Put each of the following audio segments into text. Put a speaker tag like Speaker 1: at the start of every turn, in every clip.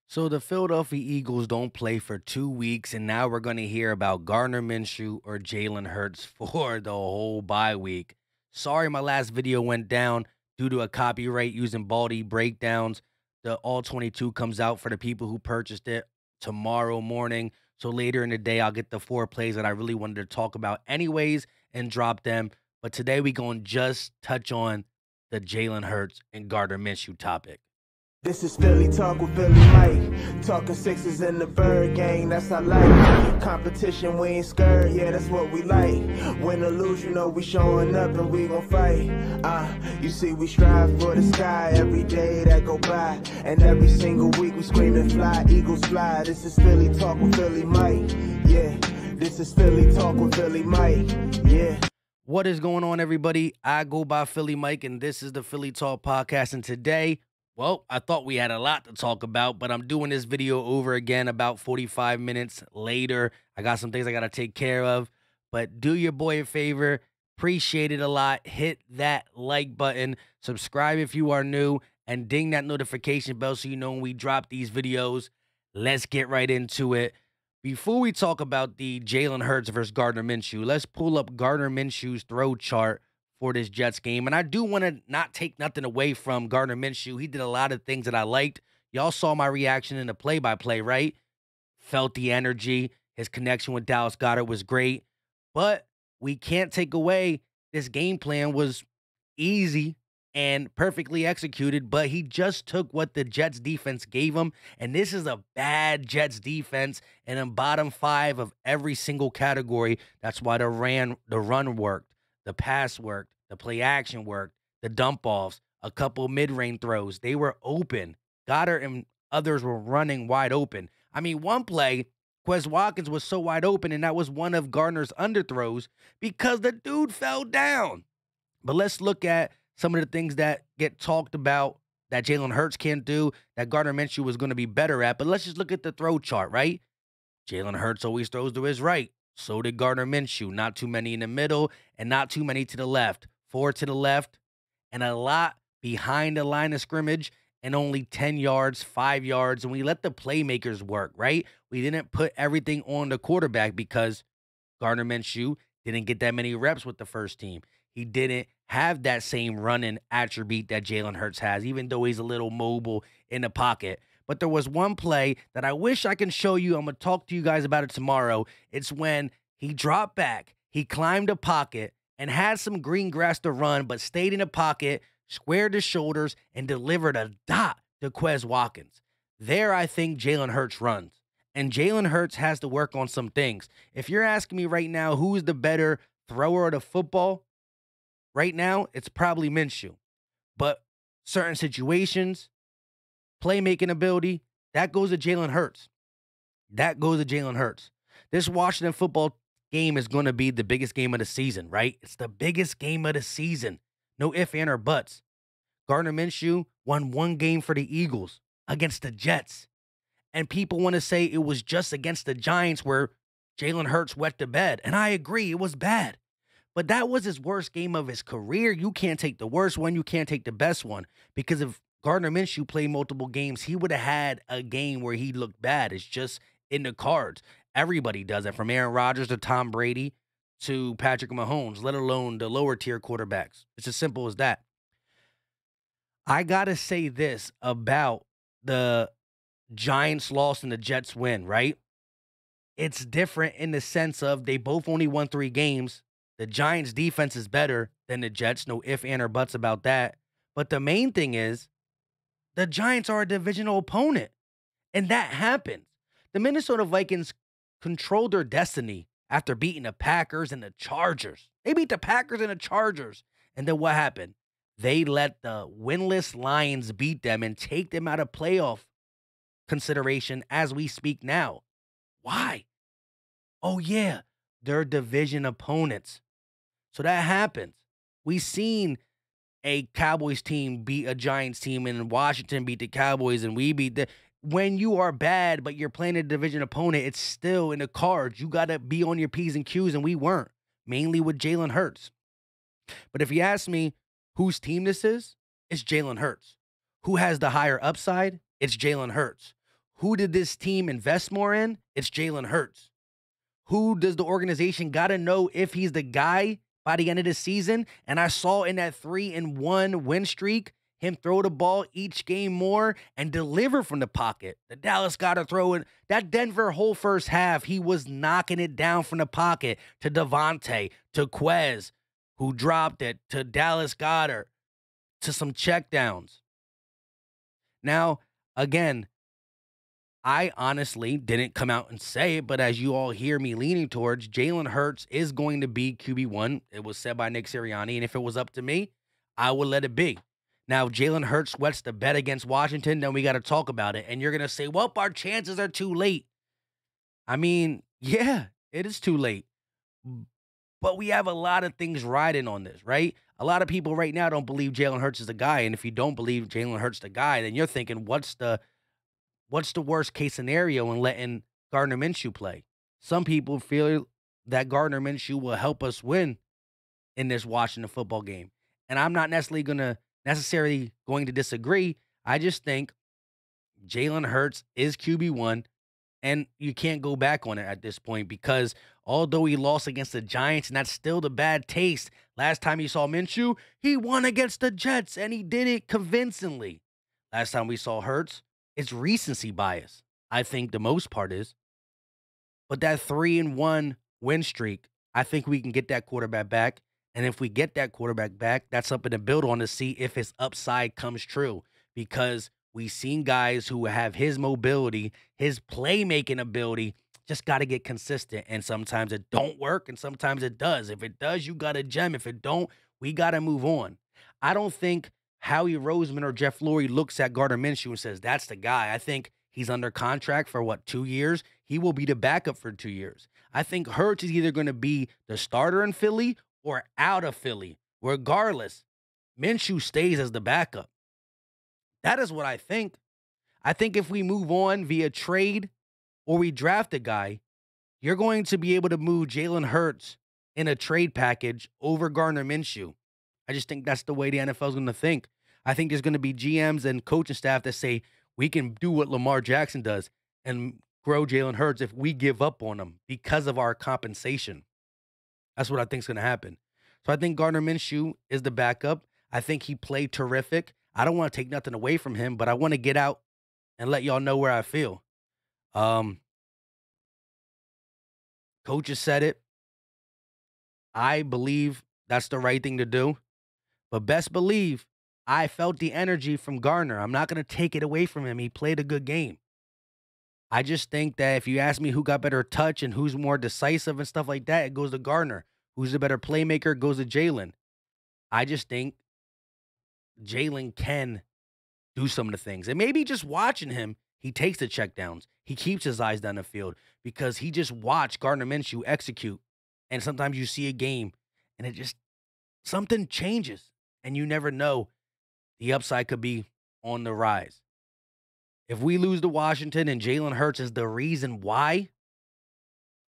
Speaker 1: So the Philadelphia Eagles don't play for 2 weeks, and now we're going to hear about Gardner Minshew or Jalen Hurts for the whole bye week. Sorry, my last video went down due to a copyright using Baldy breakdowns. The All 22 comes out for the people who purchased it tomorrow morning. So later in the day, I'll get the four plays that I really wanted to talk about anyways and drop them. But today we going to just touch on the Jalen Hurts and Gardner Minshew topic.
Speaker 2: This is Philly Talk with Philly Mike. Talking sixes in the bird gang, that's I like. Competition, we ain't scared, yeah, that's what we like. Win or lose, you know we showing up and we gon' fight. You see we strive for the sky every day that go by. And every single week we screaming fly, Eagles fly. This is Philly Talk with Philly Mike, yeah. This is Philly Talk with Philly Mike, yeah.
Speaker 1: What is going on, everybody? I go by Philly Mike, and this is the Philly Talk Podcast. And today, well, I thought we had a lot to talk about, but I'm doing this video over again about 45 minutes later. I got some things I got to take care of, but do your boy a favor. Appreciate it a lot. Hit that like button. Subscribe if you are new, and ding that notification bell so you know when we drop these videos. Let's get right into it. Before we talk about the Jalen Hurts versus Gardner Minshew, let's pull up Gardner Minshew's throw chart for this Jets game. And I do want to not take nothing away from Gardner Minshew. He did a lot of things that I liked. Y'all saw my reaction in the play-by-play, right? Felt the energy. His connection with Dallas Goedert was great. But we can't take away this game plan was easy and perfectly executed, but he just took what the Jets defense gave him, and this is a bad Jets defense, and in bottom five of every single category. That's why the run worked, the pass worked, the play action worked, the dump offs, a couple mid-range throws. They were open. Goddard and others were running wide open. I mean, one play, Quez Watkins was so wide open, and that was one of Gardner's underthrows because the dude fell down. But let's look at some of the things that get talked about that Jalen Hurts can't do, that Gardner Minshew was going to be better at. But let's just look at the throw chart, right? Jalen Hurts always throws to his right. So did Gardner Minshew. Not too many in the middle and not too many to the left. 4 to the left and a lot behind the line of scrimmage and only 10 yards, 5 yards. And we let the playmakers work, right? We didn't put everything on the quarterback because Gardner Minshew didn't get that many reps with the first team. He didn't have that same running attribute that Jalen Hurts has, even though he's a little mobile in the pocket. But there was one play that I wish I can show you. I'm going to talk to you guys about it tomorrow. It's when he dropped back, he climbed a pocket, and had some green grass to run, but stayed in the pocket, squared his shoulders, and delivered a dot to Quez Watkins. There, I think Jalen Hurts runs. And Jalen Hurts has to work on some things. If you're asking me right now who's the better thrower of the football, right now, it's probably Minshew. But certain situations, playmaking ability, that goes to Jalen Hurts. That goes to Jalen Hurts. This Washington football game is going to be the biggest game of the season, right? It's the biggest game of the season. No ifs, ands, or buts. Gardner Minshew won one game for the Eagles against the Jets. And people want to say it was just against the Giants where Jalen Hurts wet the bed. And I agree, it was bad. But that was his worst game of his career. You can't take the worst one. You can't take the best one. Because if Gardner Minshew played multiple games, he would have had a game where he looked bad. It's just in the cards. Everybody does it, from Aaron Rodgers to Tom Brady to Patrick Mahomes, let alone the lower tier quarterbacks. It's as simple as that. I got to say this about the Giants loss and the Jets win, right? It's different in the sense of they both only won 3 games. The Giants' defense is better than the Jets. No ifs, ands, or buts about that. But the main thing is the Giants are a divisional opponent, and that happens. The Minnesota Vikings controlled their destiny after beating the Packers and the Chargers. They beat the Packers and the Chargers. And then what happened? They let the winless Lions beat them and take them out of playoff consideration as we speak now. Why? Oh, yeah, they're division opponents. So that happens. We've seen a Cowboys team beat a Giants team, and Washington beat the Cowboys, and we beat the. When you are bad, but you're playing a division opponent, it's still in the cards. You got to be on your P's and Q's, and we weren't, mainly with Jalen Hurts. But if you ask me whose team this is, it's Jalen Hurts. Who has the higher upside? It's Jalen Hurts. Who did this team invest more in? It's Jalen Hurts. Who does the organization got to know if he's the guy by the end of the season? And I saw in that 3-1 win streak, him throw the ball each game more and deliver from the pocket. The Dallas got to throw it. That Denver whole first half, he was knocking it down from the pocket to Devontae, to Quez, who dropped it, to Dallas Goedert, to some checkdowns. Now, again, I honestly didn't come out and say it, but as you all hear me leaning towards, Jalen Hurts is going to be QB1. It was said by Nick Sirianni, and if it was up to me, I would let it be. Now, if Jalen Hurts sweats the bet against Washington, then we got to talk about it. And you're going to say, well, our chances are too late. I mean, yeah, it is too late. But we have a lot of things riding on this, right? A lot of people right now don't believe Jalen Hurts is the guy. And if you don't believe Jalen Hurts the guy, then you're thinking, what's the worst case scenario in letting Gardner Minshew play? Some people feel that Gardner Minshew will help us win in this Washington football game. And I'm not necessarily going to disagree. I just think Jalen Hurts is QB1, and you can't go back on it at this point because although he lost against the Giants, and that's still the bad taste, last time you saw Minshew, he won against the Jets, and he did it convincingly. Last time we saw Hurts, it's recency bias. I think the most part is. But that 3-1 win streak, I think we can get that quarterback back. And if we get that quarterback back, that's something to build on to see if his upside comes true. Because we've seen guys who have his mobility, his playmaking ability, just got to get consistent. And sometimes it don't work, and sometimes it does. If it does, you got to gem. If it don't, we got to move on. I don't think Howie Roseman or Jeff Lurie looks at Gardner Minshew and says, that's the guy. I think he's under contract for, 2 years? He will be the backup for 2 years. I think Hurts is either going to be the starter in Philly or out of Philly. Regardless, Minshew stays as the backup. That is what I think. I think if we move on via trade or we draft a guy, you're going to be able to move Jalen Hurts in a trade package over Gardner Minshew. I just think that's the way the NFL is going to think. I think there's going to be GMs and coaching staff that say we can do what Lamar Jackson does and grow Jalen Hurts if we give up on him because of our compensation. That's what I think is going to happen. So I think Gardner Minshew is the backup. I think he played terrific. I don't want to take nothing away from him, but I want to get out and let y'all know where I feel. Coaches said it. I believe that's the right thing to do. But best believe I felt the energy from Gardner. I'm not going to take it away from him. He played a good game. I just think that if you ask me who got better touch and who's more decisive and stuff like that, it goes to Gardner. Who's the better playmaker, it goes to Jalen. I just think Jalen can do some of the things. And maybe just watching him, he takes the checkdowns. He keeps his eyes down the field because he just watched Gardner Minshew execute. And sometimes you see a game and it just, something changes. And you never know. The upside could be on the rise. If we lose to Washington and Jalen Hurts is the reason why,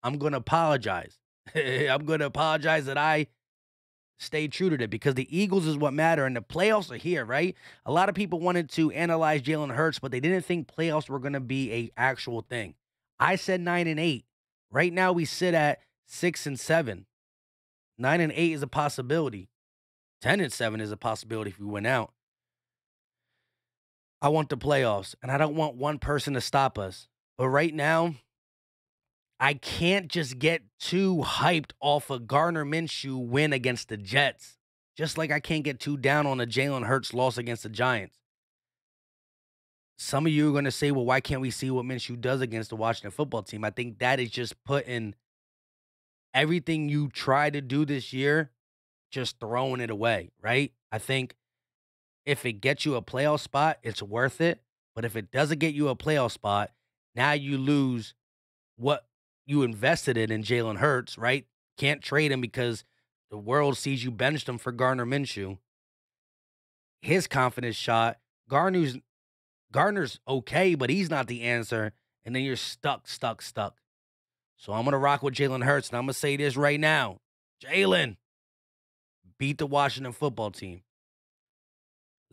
Speaker 1: I'm going to apologize. I'm going to apologize that I stayed true to it because the Eagles is what matter and the playoffs are here, right? A lot of people wanted to analyze Jalen Hurts, but they didn't think playoffs were going to be an actual thing. I said 9-8. Right now we sit at 6-7. 9-8 is a possibility. 10-7 is a possibility if we win out. I want the playoffs, and I don't want one person to stop us. But right now, I can't just get too hyped off a Gardner Minshew win against the Jets, just like I can't get too down on a Jalen Hurts loss against the Giants. Some of you are going to say, well, why can't we see what Minshew does against the Washington football team? I think that is just putting everything you try to do this year, just throwing it away, right? I think if it gets you a playoff spot, it's worth it. But if it doesn't get you a playoff spot, now you lose what you invested in Jalen Hurts, right? Can't trade him because the world sees you benched him for Gardner Minshew. His confidence shot. Gardner's okay, but he's not the answer. And then you're stuck. So I'm going to rock with Jalen Hurts, and I'm going to say this right now. Jalen, beat the Washington football team.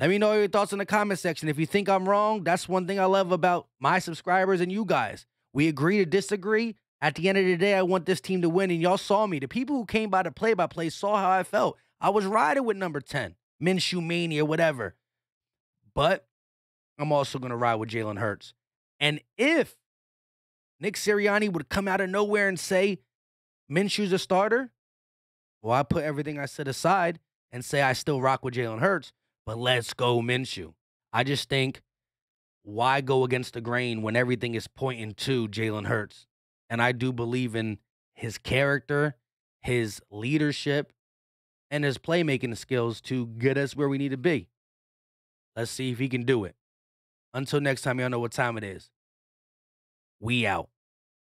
Speaker 1: Let me know your thoughts in the comment section. If you think I'm wrong, that's one thing I love about my subscribers and you guys. We agree to disagree. At the end of the day, I want this team to win, and y'all saw me. The people who came by the play-by-play saw how I felt. I was riding with number 10, Minshew Mania, whatever. But I'm also going to ride with Jalen Hurts. And if Nick Sirianni would come out of nowhere and say Minshew's a starter, well, I put everything I said aside and say I still rock with Jalen Hurts, but let's go Minshew. I just think, why go against the grain when everything is pointing to Jalen Hurts? And I do believe in his character, his leadership, and his playmaking skills to get us where we need to be. Let's see if he can do it. Until next time, y'all know what time it is. We out.